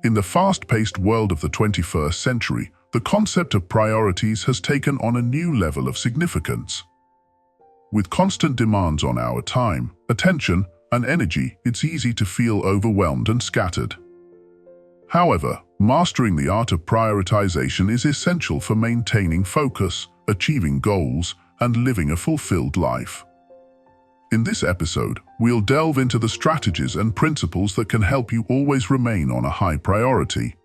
In the fast-paced world of the 21st century, the concept of priorities has taken on a new level of significance. With constant demands on our time, attention, and energy, it's easy to feel overwhelmed and scattered. However, mastering the art of prioritization is essential for maintaining focus, achieving goals, and living a fulfilled life. In this episode, we'll delve into the strategies and principles that can help you always remain on a high priority.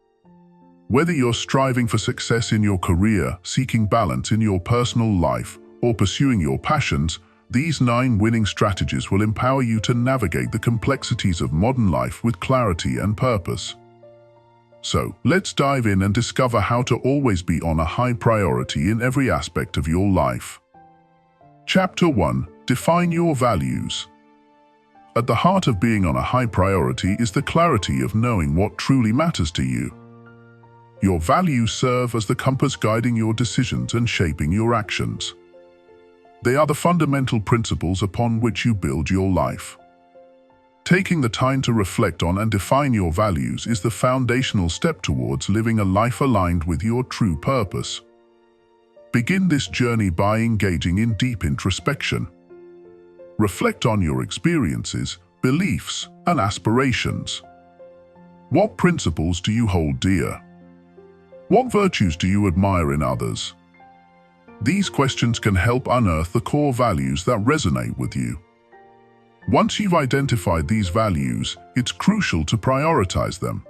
Whether you're striving for success in your career, seeking balance in your personal life, or pursuing your passions, these 9 winning strategies will empower you to navigate the complexities of modern life with clarity and purpose. So, let's dive in and discover how to always be on a high priority in every aspect of your life. Chapter 1. Define your values. At the heart of being on a high priority is the clarity of knowing what truly matters to you. Your values serve as the compass guiding your decisions and shaping your actions. They are the fundamental principles upon which you build your life. Taking the time to reflect on and define your values is the foundational step towards living a life aligned with your true purpose. Begin this journey by engaging in deep introspection. Reflect on your experiences, beliefs, and aspirations. What principles do you hold dear? What virtues do you admire in others? These questions can help unearth the core values that resonate with you. Once you've identified these values, it's crucial to prioritize them.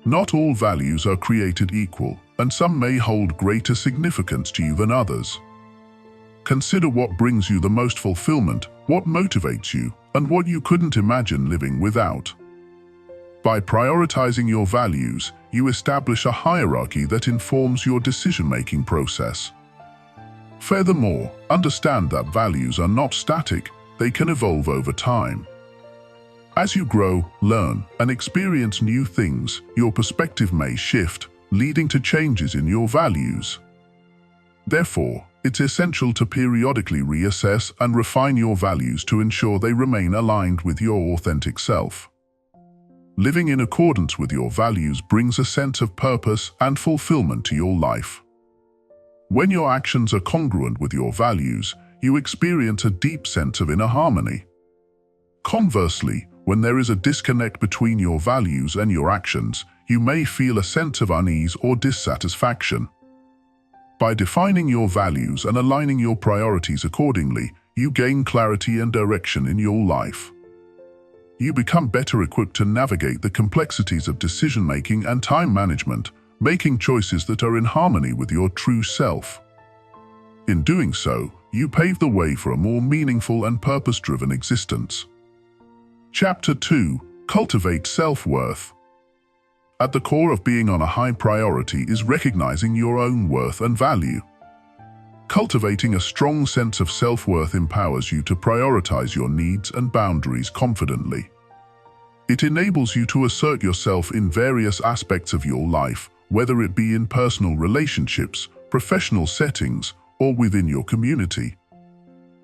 Not all values are created equal, and some may hold greater significance to you than others. Consider what brings you the most fulfillment, what motivates you, and what you couldn't imagine living without. By prioritizing your values, you establish a hierarchy that informs your decision-making process. Furthermore, understand that values are not static, they can evolve over time. As you grow, learn, and experience new things, your perspective may shift, leading to changes in your values. Therefore, it's essential to periodically reassess and refine your values to ensure they remain aligned with your authentic self. Living in accordance with your values brings a sense of purpose and fulfillment to your life. When your actions are congruent with your values, you experience a deep sense of inner harmony. Conversely, when there is a disconnect between your values and your actions, you may feel a sense of unease or dissatisfaction. By defining your values and aligning your priorities accordingly, you gain clarity and direction in your life. You become better equipped to navigate the complexities of decision-making and time management, making choices that are in harmony with your true self. In doing so, you pave the way for a more meaningful and purpose-driven existence. Chapter 2. Cultivate self-worth. At the core of being on a high priority is recognizing your own worth and value. Cultivating a strong sense of self-worth empowers you to prioritize your needs and boundaries confidently. It enables you to assert yourself in various aspects of your life, whether it be in personal relationships, professional settings, or within your community.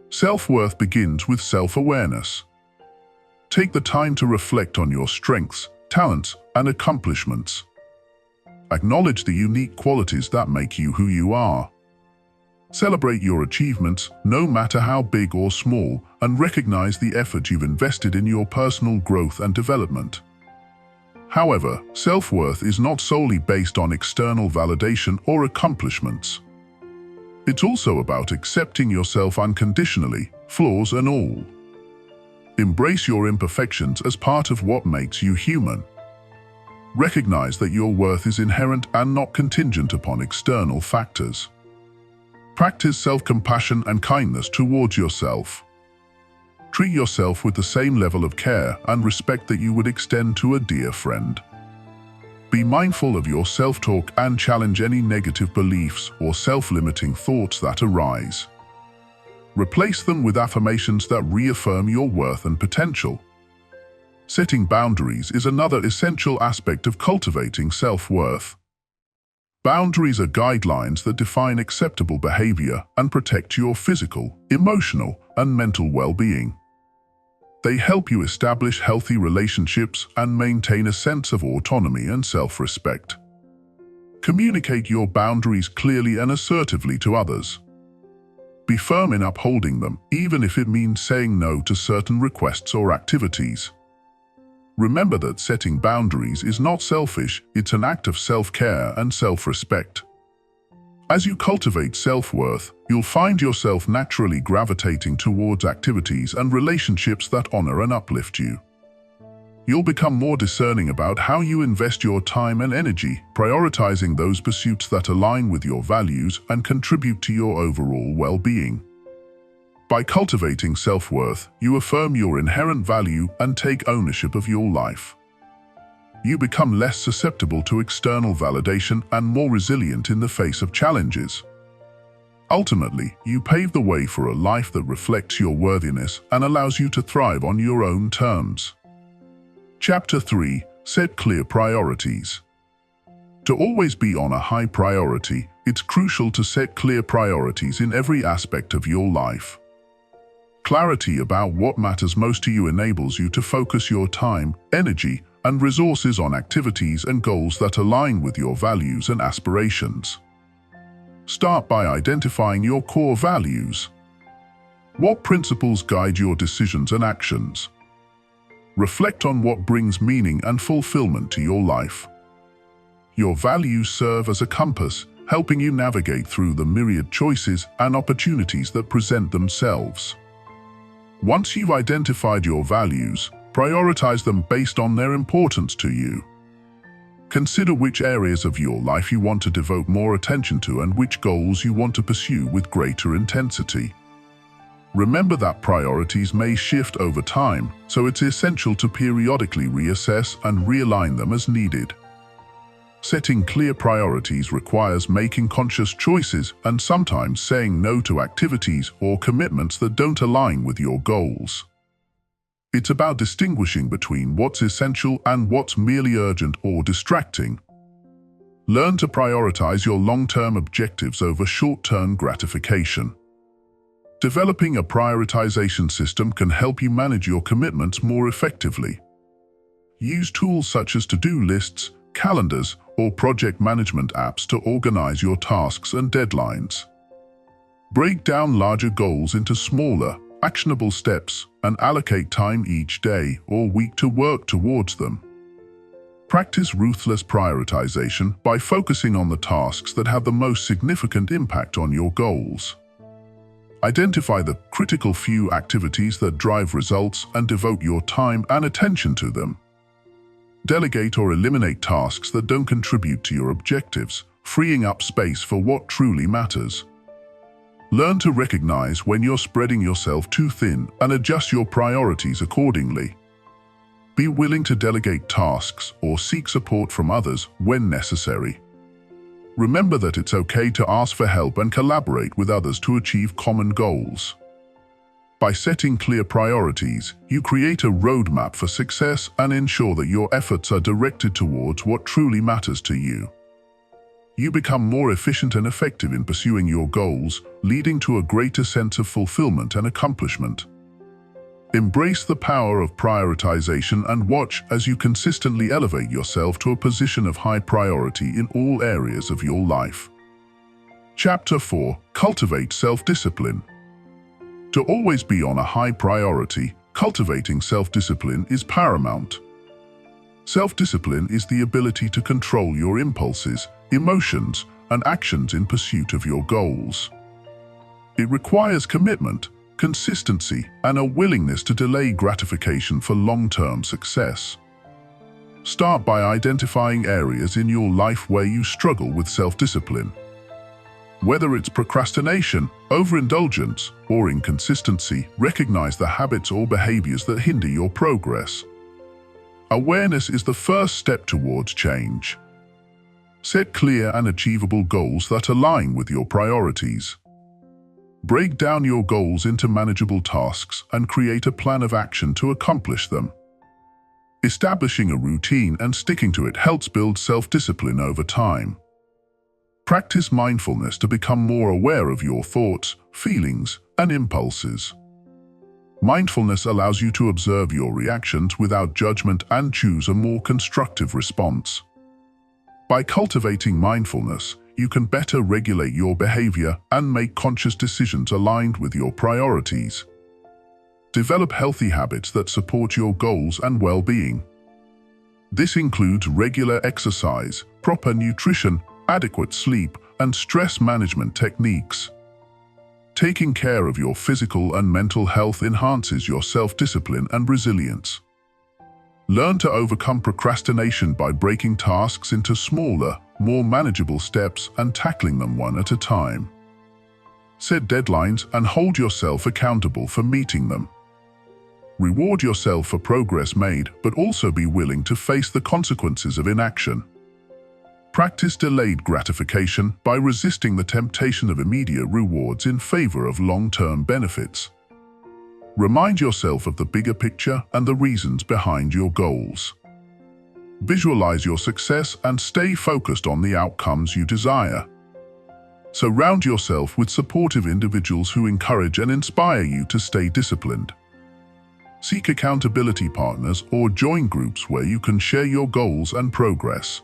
Self-worth begins with self-awareness. Take the time to reflect on your strengths, talents, and accomplishments. Acknowledge the unique qualities that make you who you are. Celebrate your achievements, no matter how big or small, and recognize the effort you've invested in your personal growth and development. However, self-worth is not solely based on external validation or accomplishments. It's also about accepting yourself unconditionally, flaws and all. Embrace your imperfections as part of what makes you human. Recognize that your worth is inherent and not contingent upon external factors. Practice self-compassion and kindness towards yourself. Treat yourself with the same level of care and respect that you would extend to a dear friend. Be mindful of your self-talk and challenge any negative beliefs or self-limiting thoughts that arise. Replace them with affirmations that reaffirm your worth and potential. Setting boundaries is another essential aspect of cultivating self-worth. Boundaries are guidelines that define acceptable behavior and protect your physical, emotional, and mental well-being. They help you establish healthy relationships and maintain a sense of autonomy and self-respect. Communicate your boundaries clearly and assertively to others. Be firm in upholding them, even if it means saying no to certain requests or activities. Remember that setting boundaries is not selfish, it's an act of self-care and self-respect. As you cultivate self-worth, you'll find yourself naturally gravitating towards activities and relationships that honor and uplift you. You'll become more discerning about how you invest your time and energy, prioritizing those pursuits that align with your values and contribute to your overall well-being. By cultivating self-worth, you affirm your inherent value and take ownership of your life. You become less susceptible to external validation and more resilient in the face of challenges. Ultimately, you pave the way for a life that reflects your worthiness and allows you to thrive on your own terms. Chapter 3. Set clear priorities. To always be on a high priority, it's crucial to set clear priorities in every aspect of your life. Clarity about what matters most to you enables you to focus your time, energy, and resources on activities and goals that align with your values and aspirations. Start by identifying your core values. What principles guide your decisions and actions? Reflect on what brings meaning and fulfillment to your life. Your values serve as a compass, helping you navigate through the myriad choices and opportunities that present themselves. Once you've identified your values, prioritize them based on their importance to you. Consider which areas of your life you want to devote more attention to and which goals you want to pursue with greater intensity. Remember that priorities may shift over time, so it's essential to periodically reassess and realign them as needed. Setting clear priorities requires making conscious choices and sometimes saying no to activities or commitments that don't align with your goals. It's about distinguishing between what's essential and what's merely urgent or distracting. Learn to prioritize your long-term objectives over short-term gratification. Developing a prioritization system can help you manage your commitments more effectively. Use tools such as to-do lists, calendars, or project management apps to organize your tasks and deadlines. Break down larger goals into smaller, actionable steps and allocate time each day or week to work towards them. Practice ruthless prioritization by focusing on the tasks that have the most significant impact on your goals. Identify the critical few activities that drive results and devote your time and attention to them. Delegate or eliminate tasks that don't contribute to your objectives, freeing up space for what truly matters. Learn to recognize when you're spreading yourself too thin and adjust your priorities accordingly. Be willing to delegate tasks or seek support from others when necessary. Remember that it's okay to ask for help and collaborate with others to achieve common goals. By setting clear priorities, you create a roadmap for success and ensure that your efforts are directed towards what truly matters to you. You become more efficient and effective in pursuing your goals, leading to a greater sense of fulfillment and accomplishment. Embrace the power of prioritization and watch as you consistently elevate yourself to a position of high priority in all areas of your life. Chapter 4. Cultivate self-discipline. To always be on a high priority, cultivating self-discipline is paramount. Self-discipline is the ability to control your impulses, emotions, and actions in pursuit of your goals. It requires commitment, consistency, and a willingness to delay gratification for long-term success. Start by identifying areas in your life where you struggle with self-discipline. Whether it's procrastination, overindulgence, or inconsistency, recognize the habits or behaviors that hinder your progress. Awareness is the first step towards change. Set clear and achievable goals that align with your priorities. Break down your goals into manageable tasks and create a plan of action to accomplish them. Establishing a routine and sticking to it helps build self-discipline over time. Practice mindfulness to become more aware of your thoughts, feelings, and impulses. Mindfulness allows you to observe your reactions without judgment and choose a more constructive response. By cultivating mindfulness, you can better regulate your behavior and make conscious decisions aligned with your priorities. Develop healthy habits that support your goals and well-being. This includes regular exercise, proper nutrition, adequate sleep, and stress management techniques. Taking care of your physical and mental health enhances your self-discipline and resilience. Learn to overcome procrastination by breaking tasks into smaller, more manageable steps and tackling them one at a time. Set deadlines and hold yourself accountable for meeting them. Reward yourself for progress made, but also be willing to face the consequences of inaction. Practice delayed gratification by resisting the temptation of immediate rewards in favor of long-term benefits. Remind yourself of the bigger picture and the reasons behind your goals. Visualize your success and stay focused on the outcomes you desire. Surround yourself with supportive individuals who encourage and inspire you to stay disciplined. Seek accountability partners or join groups where you can share your goals and progress.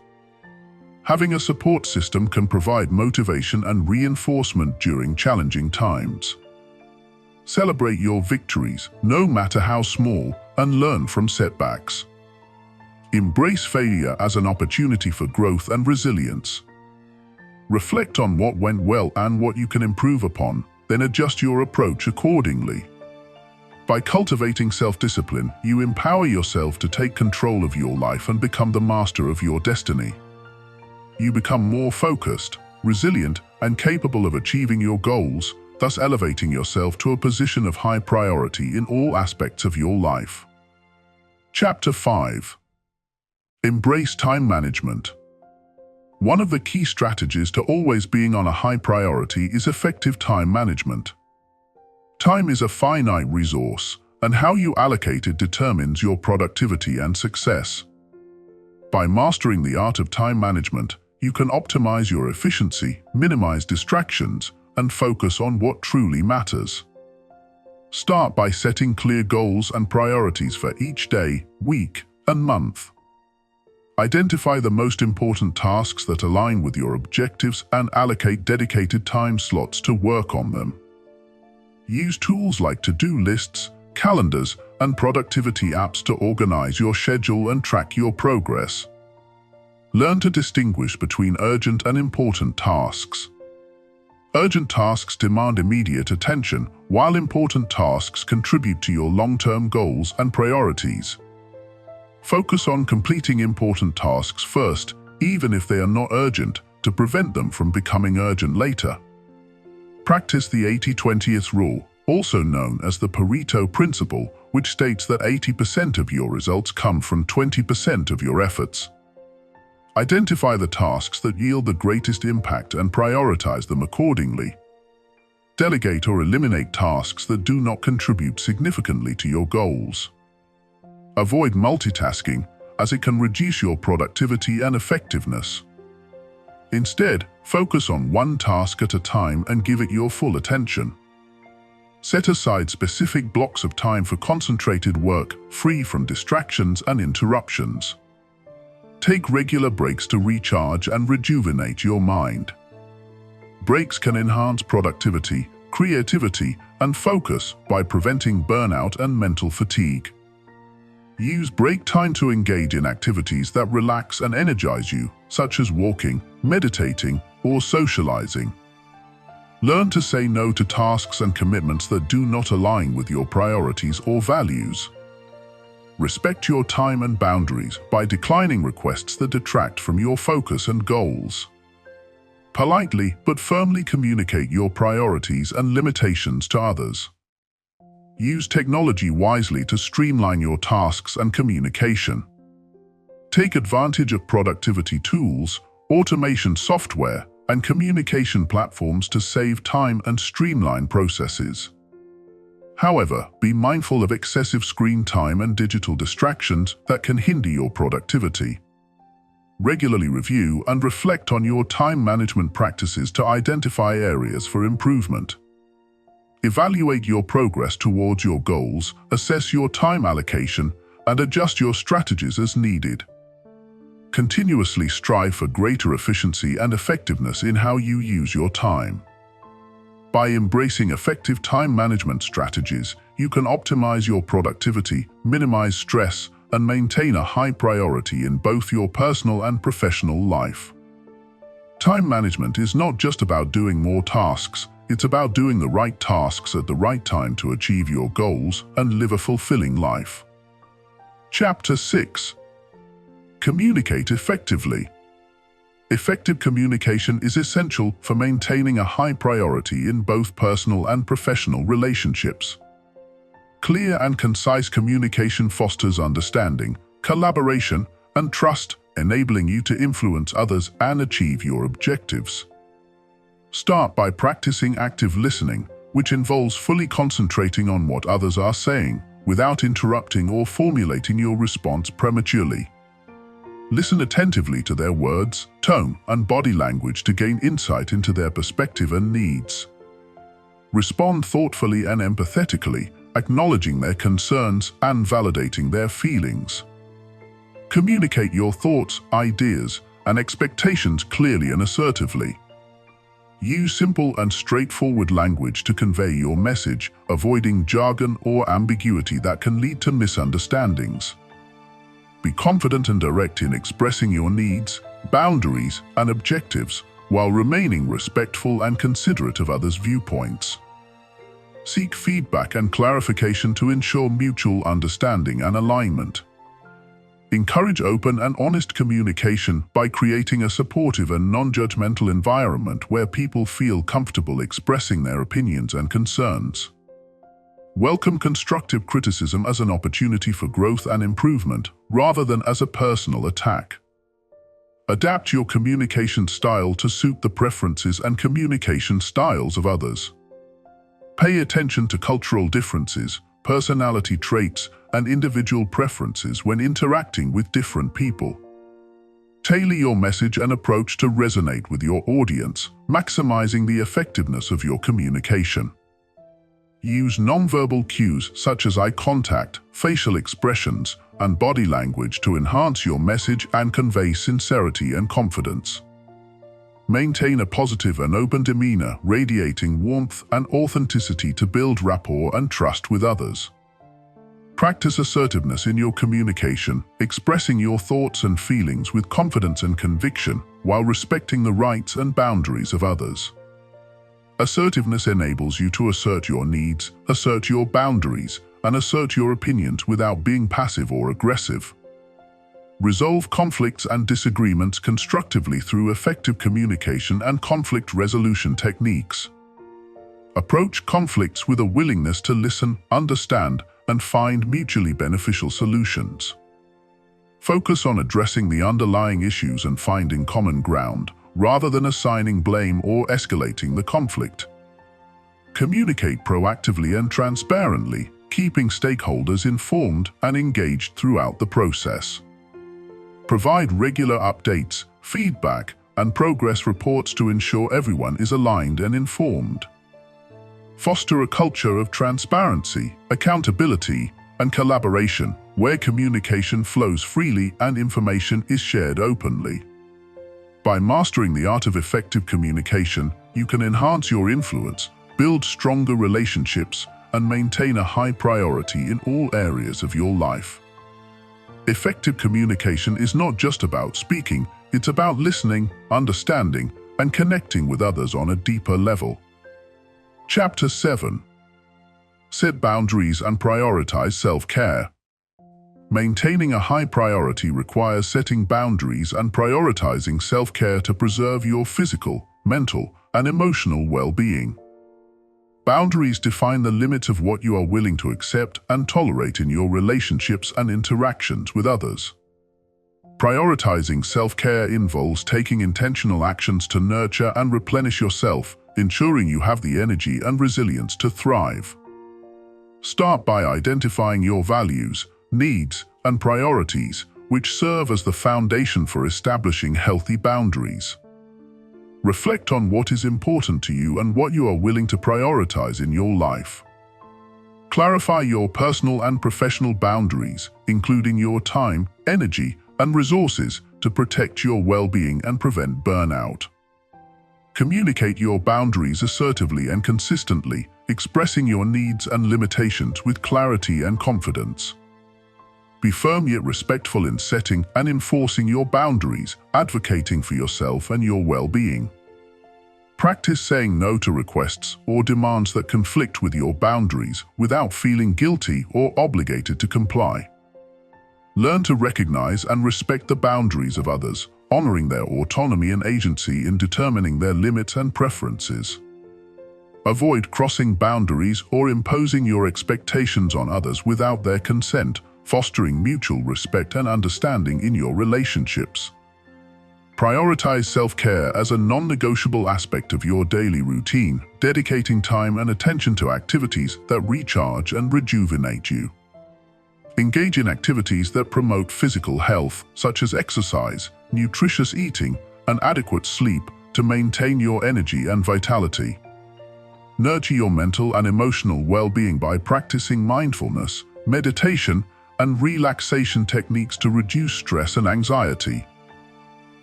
Having a support system can provide motivation and reinforcement during challenging times. Celebrate your victories, no matter how small, and learn from setbacks. Embrace failure as an opportunity for growth and resilience. Reflect on what went well and what you can improve upon, then adjust your approach accordingly. By cultivating self-discipline, you empower yourself to take control of your life and become the master of your destiny. You become more focused, resilient, and capable of achieving your goals, thus elevating yourself to a position of high priority in all aspects of your life. Chapter 5. Embrace time management. One of the key strategies to always being on a high priority is effective time management. Time is a finite resource, and how you allocate it determines your productivity and success. By mastering the art of time management, you can optimize your efficiency, minimize distractions, and focus on what truly matters. Start by setting clear goals and priorities for each day, week, and month. Identify the most important tasks that align with your objectives and allocate dedicated time slots to work on them. Use tools like to-do lists, calendars, and productivity apps to organize your schedule and track your progress. Learn to distinguish between urgent and important tasks. Urgent tasks demand immediate attention, while important tasks contribute to your long-term goals and priorities. Focus on completing important tasks first, even if they are not urgent, to prevent them from becoming urgent later. Practice the 80-20 rule, also known as the Pareto principle, which states that 80% of your results come from 20% of your efforts. Identify the tasks that yield the greatest impact and prioritize them accordingly. Delegate or eliminate tasks that do not contribute significantly to your goals. Avoid multitasking, as it can reduce your productivity and effectiveness. Instead, focus on one task at a time and give it your full attention. Set aside specific blocks of time for concentrated work, free from distractions and interruptions. Take regular breaks to recharge and rejuvenate your mind. Breaks can enhance productivity, creativity, and focus by preventing burnout and mental fatigue. Use break time to engage in activities that relax and energize you, such as walking, meditating, or socializing. Learn to say no to tasks and commitments that do not align with your priorities or values. Respect your time and boundaries by declining requests that detract from your focus and goals. Politely but firmly communicate your priorities and limitations to others. Use technology wisely to streamline your tasks and communication. Take advantage of productivity tools, automation software, and communication platforms to save time and streamline processes. However, be mindful of excessive screen time and digital distractions that can hinder your productivity. Regularly review and reflect on your time management practices to identify areas for improvement. Evaluate your progress towards your goals, assess your time allocation, and adjust your strategies as needed. Continuously strive for greater efficiency and effectiveness in how you use your time. By embracing effective time management strategies, you can optimize your productivity, minimize stress, and maintain a high priority in both your personal and professional life. Time management is not just about doing more tasks, it's about doing the right tasks at the right time to achieve your goals and live a fulfilling life. Chapter 6. Communicate effectively. Effective communication is essential for maintaining a high priority in both personal and professional relationships. Clear and concise communication fosters understanding, collaboration, and trust, enabling you to influence others and achieve your objectives. Start by practicing active listening, which involves fully concentrating on what others are saying, without interrupting or formulating your response prematurely. Listen attentively to their words, tone, and body language to gain insight into their perspective and needs. Respond thoughtfully and empathetically, acknowledging their concerns and validating their feelings. Communicate your thoughts, ideas, and expectations clearly and assertively. Use simple and straightforward language to convey your message, avoiding jargon or ambiguity that can lead to misunderstandings. Be confident and direct in expressing your needs, boundaries, and objectives, while remaining respectful and considerate of others' viewpoints. Seek feedback and clarification to ensure mutual understanding and alignment. Encourage open and honest communication by creating a supportive and non-judgmental environment where people feel comfortable expressing their opinions and concerns. Welcome constructive criticism as an opportunity for growth and improvement, rather than as a personal attack. Adapt your communication style to suit the preferences and communication styles of others. Pay attention to cultural differences, personality traits, and individual preferences when interacting with different people. Tailor your message and approach to resonate with your audience, maximizing the effectiveness of your communication. Use nonverbal cues such as eye contact, facial expressions, and body language to enhance your message and convey sincerity and confidence. Maintain a positive and open demeanor, radiating warmth and authenticity to build rapport and trust with others. Practice assertiveness in your communication, expressing your thoughts and feelings with confidence and conviction while respecting the rights and boundaries of others. Assertiveness enables you to assert your needs, assert your boundaries, and assert your opinions without being passive or aggressive. Resolve conflicts and disagreements constructively through effective communication and conflict resolution techniques. Approach conflicts with a willingness to listen, understand, and find mutually beneficial solutions. Focus on addressing the underlying issues and finding common ground, rather than assigning blame or escalating the conflict. Communicate proactively and transparently, keeping stakeholders informed and engaged throughout the process. Provide regular updates, feedback, and progress reports to ensure everyone is aligned and informed. Foster a culture of transparency, accountability, and collaboration, where communication flows freely and information is shared openly. By mastering the art of effective communication, you can enhance your influence, build stronger relationships, and maintain a high priority in all areas of your life. Effective communication is not just about speaking, it's about listening, understanding, and connecting with others on a deeper level. Chapter 7. Set boundaries and prioritize self-care. Maintaining a high priority requires setting boundaries and prioritizing self-care to preserve your physical, mental, and emotional well-being. Boundaries define the limits of what you are willing to accept and tolerate in your relationships and interactions with others. Prioritizing self-care involves taking intentional actions to nurture and replenish yourself, ensuring you have the energy and resilience to thrive. Start by identifying your values, needs, and priorities, which serve as the foundation for establishing healthy boundaries. Reflect on what is important to you and what you are willing to prioritize in your life. Clarify your personal and professional boundaries, including your time, energy, and resources to protect your well-being and prevent burnout. Communicate your boundaries assertively and consistently, expressing your needs and limitations with clarity and confidence. Be firm yet respectful in setting and enforcing your boundaries, advocating for yourself and your well-being. Practice saying no to requests or demands that conflict with your boundaries without feeling guilty or obligated to comply. Learn to recognize and respect the boundaries of others, honoring their autonomy and agency in determining their limits and preferences. Avoid crossing boundaries or imposing your expectations on others without their consent, fostering mutual respect and understanding in your relationships. Prioritize self-care as a non-negotiable aspect of your daily routine, dedicating time and attention to activities that recharge and rejuvenate you. Engage in activities that promote physical health, such as exercise, nutritious eating, and adequate sleep to maintain your energy and vitality. Nurture your mental and emotional well-being by practicing mindfulness, meditation, and relaxation techniques to reduce stress and anxiety.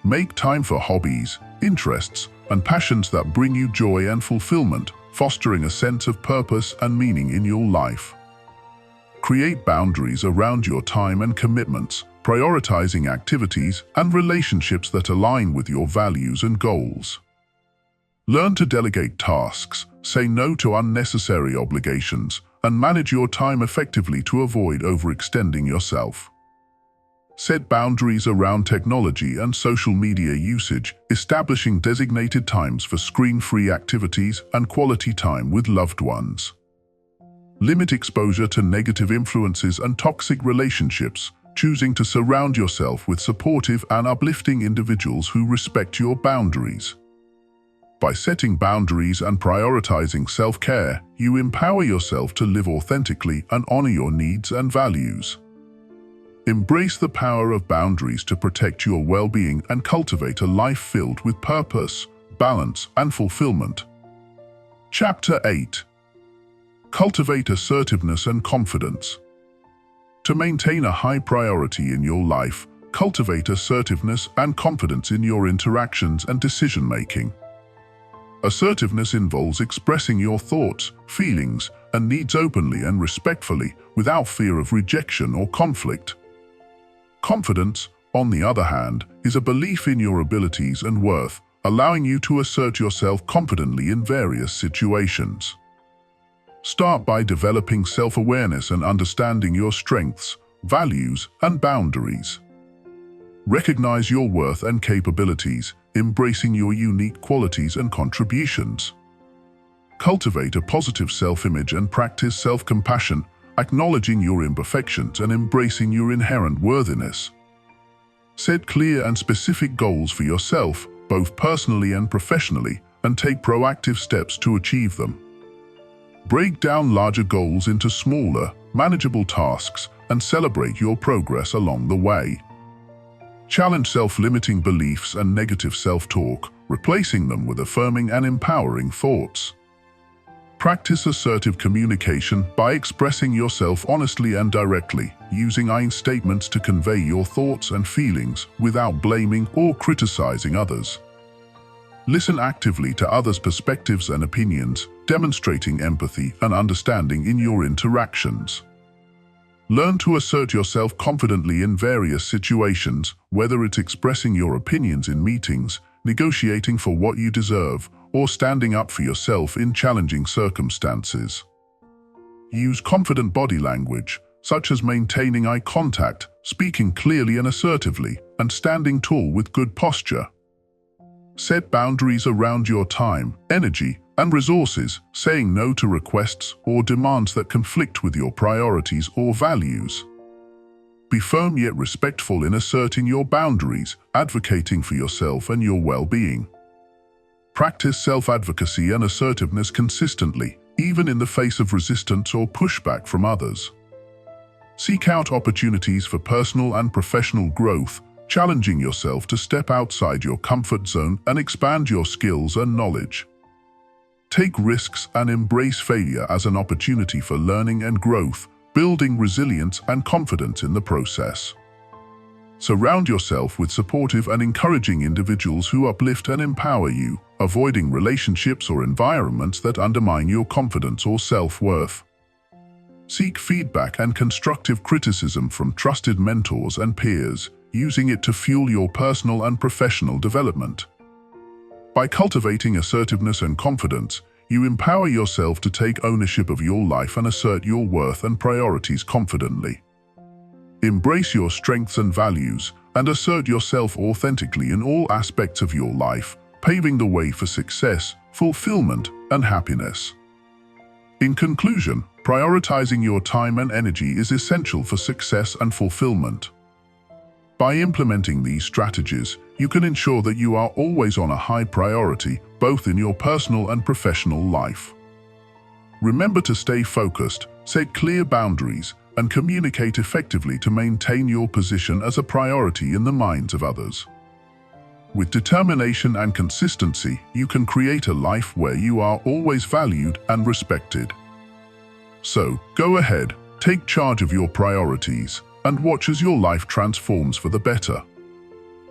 Make time for hobbies, interests, and passions that bring you joy and fulfillment, fostering a sense of purpose and meaning in your life. Create boundaries around your time and commitments, prioritizing activities and relationships that align with your values and goals. Learn to delegate tasks, say no to unnecessary obligations, and manage your time effectively to avoid overextending yourself. Set boundaries around technology and social media usage, establishing designated times for screen-free activities and quality time with loved ones. Limit exposure to negative influences and toxic relationships, choosing to surround yourself with supportive and uplifting individuals who respect your boundaries. By setting boundaries and prioritizing self-care, you empower yourself to live authentically and honor your needs and values. Embrace the power of boundaries to protect your well-being and cultivate a life filled with purpose, balance, and fulfillment. Chapter 8. Cultivate assertiveness and confidence. To maintain a high priority in your life, cultivate assertiveness and confidence in your interactions and decision-making. Assertiveness involves expressing your thoughts, feelings, and needs openly and respectfully, without fear of rejection or conflict. Confidence, on the other hand, is a belief in your abilities and worth, allowing you to assert yourself confidently in various situations. Start by developing self-awareness and understanding your strengths, values, and boundaries. Recognize your worth and capabilities, embracing your unique qualities and contributions. Cultivate a positive self-image and practice self-compassion, acknowledging your imperfections and embracing your inherent worthiness. Set clear and specific goals for yourself, both personally and professionally, and take proactive steps to achieve them. Break down larger goals into smaller, manageable tasks and celebrate your progress along the way. Challenge self-limiting beliefs and negative self-talk, replacing them with affirming and empowering thoughts. Practice assertive communication by expressing yourself honestly and directly, using I statements to convey your thoughts and feelings without blaming or criticizing others. Listen actively to others' perspectives and opinions, demonstrating empathy and understanding in your interactions. Learn to assert yourself confidently in various situations, whether it's expressing your opinions in meetings, negotiating for what you deserve, or standing up for yourself in challenging circumstances. Use confident body language, such as maintaining eye contact, speaking clearly and assertively, and standing tall with good posture. Set boundaries around your time, energy, and resources, saying no to requests or demands that conflict with your priorities or values. Be firm yet respectful in asserting your boundaries, advocating for yourself and your well-being. Practice self-advocacy and assertiveness consistently, even in the face of resistance or pushback from others. Seek out opportunities for personal and professional growth, challenging yourself to step outside your comfort zone and expand your skills and knowledge. Take risks and embrace failure as an opportunity for learning and growth, building resilience and confidence in the process. Surround yourself with supportive and encouraging individuals who uplift and empower you, avoiding relationships or environments that undermine your confidence or self-worth. Seek feedback and constructive criticism from trusted mentors and peers, using it to fuel your personal and professional development. By cultivating assertiveness and confidence, you empower yourself to take ownership of your life and assert your worth and priorities confidently. Embrace your strengths and values, and assert yourself authentically in all aspects of your life, paving the way for success, fulfillment, and happiness. In conclusion, prioritizing your time and energy is essential for success and fulfillment. By implementing these strategies, you can ensure that you are always on a high priority, both in your personal and professional life. Remember to stay focused, set clear boundaries, and communicate effectively to maintain your position as a priority in the minds of others. With determination and consistency, you can create a life where you are always valued and respected. So, go ahead, take charge of your priorities, and watch as your life transforms for the better.